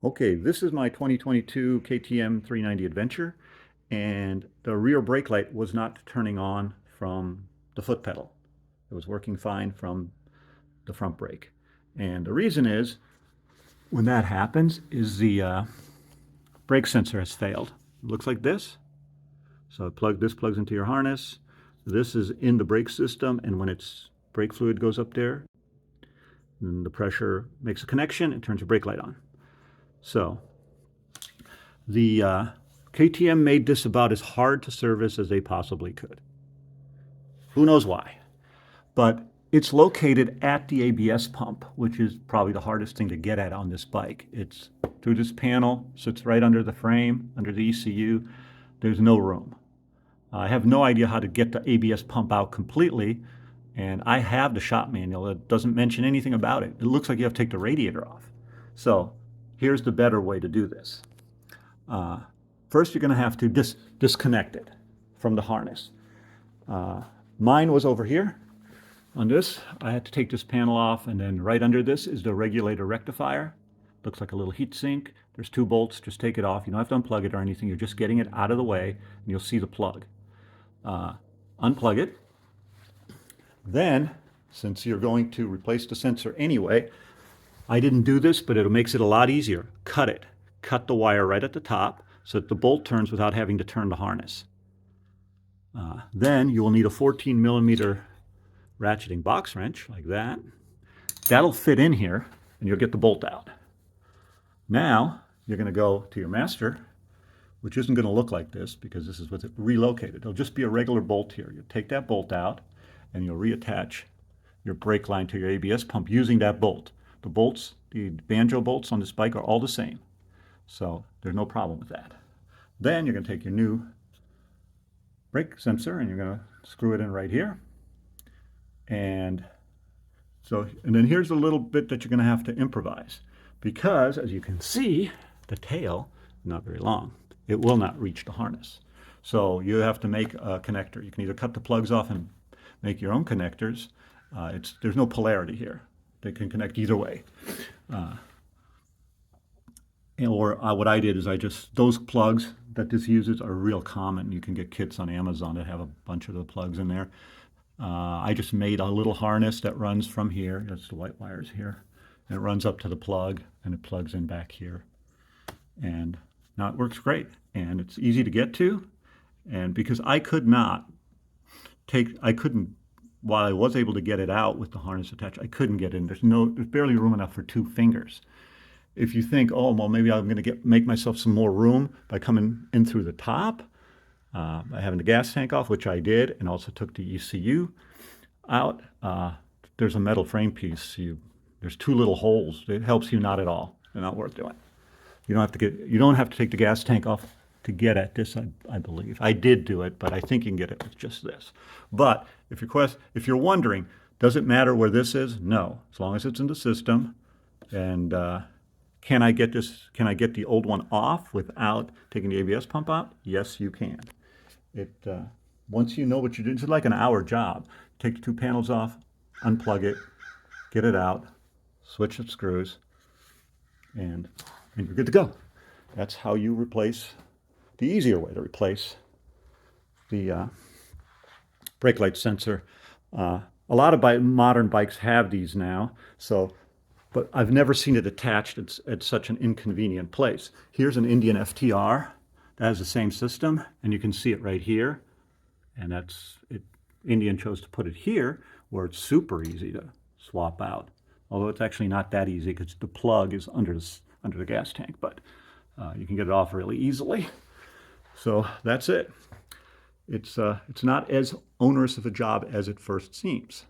Okay, this is my 2022 KTM 390 Adventure, and the rear brake light was not turning on from the foot pedal. It was working fine from the front brake. And the reason is, when that happens, is the brake sensor has failed. It looks like this. So this plugs into your harness. This is in the brake system, and when its brake fluid goes up there, then the pressure makes a connection and turns your brake light on. So the KTM made this about as hard to service as they possibly could. Who knows why? But it's located at the ABS pump, which is probably the hardest thing to get at on this bike. It's through this panel, sits right under the frame, under the ECU. There's no room. I have no idea how to get the ABS pump out completely, and I have the shop manual. It doesn't mention anything about it. It looks like you have to take the radiator off. So here's the better way to do this. First, you're going to have to disconnect it from the harness. Mine was over here on this. I had to take this panel off, and then right under this is the regulator rectifier. Looks like a little heat sink. There's 2 bolts. Just take it off. You don't have to unplug it or anything. You're just getting it out of the way, and you'll see the plug. Unplug it. Then, since you're going to replace the sensor anyway, I didn't do this, but it makes it a lot easier. Cut it. Cut the wire right at the top so that the bolt turns without having to turn the harness. Then you will need a 14 millimeter ratcheting box wrench like that. That'll fit in here, and you'll get the bolt out. Now you're going to go to your master, which isn't going to look like this because this is what's relocated. It'll just be a regular bolt here. You'll take that bolt out, and you'll reattach your brake line to your ABS pump using that bolt. The bolts, the banjo bolts on this bike are all the same, so there's no problem with that. Then you're going to take your new brake sensor and you're going to screw it in right here. And then here's a little bit that you're going to have to improvise, because as you can see, the tail is not very long. It will not reach the harness. So you have to make a connector. You can either cut the plugs off and make your own connectors. There's no polarity here. They can connect either way. What I did is those plugs that this uses are real common. You can get kits on Amazon that have a bunch of the plugs in there. I just made a little harness that runs from here. That's the white wires here. And it runs up to the plug, and it plugs in back here. And now it works great. And it's easy to get to. And because I couldn't, while I was able to get it out with the harness attached, I couldn't get in. There's barely room enough for 2 fingers. If you think, oh, well, maybe I'm going to make myself some more room by coming in through the top, by having the gas tank off, which I did, and also took the ECU out, there's a metal frame piece. There's 2 little holes. It helps you not at all. They're not worth doing. You don't have to take the gas tank off to get at this, I believe. I did do it, but I think you can get it with just this. But if you're wondering, does it matter where this is? No, as long as it's in the system. And can I get the old one off without taking the ABS pump out? Yes, you can. Once you know what you're doing, it's like an hour job. Take the 2 panels off, unplug it, get it out, switch the screws, and you're good to go. That's how you replace, the easier way to replace the brake light sensor. A lot of modern bikes have these now, but I've never seen it attached at such an inconvenient place. Here's an Indian FTR that has the same system, and you can see it right here. And that's it. Indian chose to put it here where it's super easy to swap out. Although it's actually not that easy because the plug is under the gas tank, but you can get it off really easily. So that's it. It's not as onerous of a job as it first seems.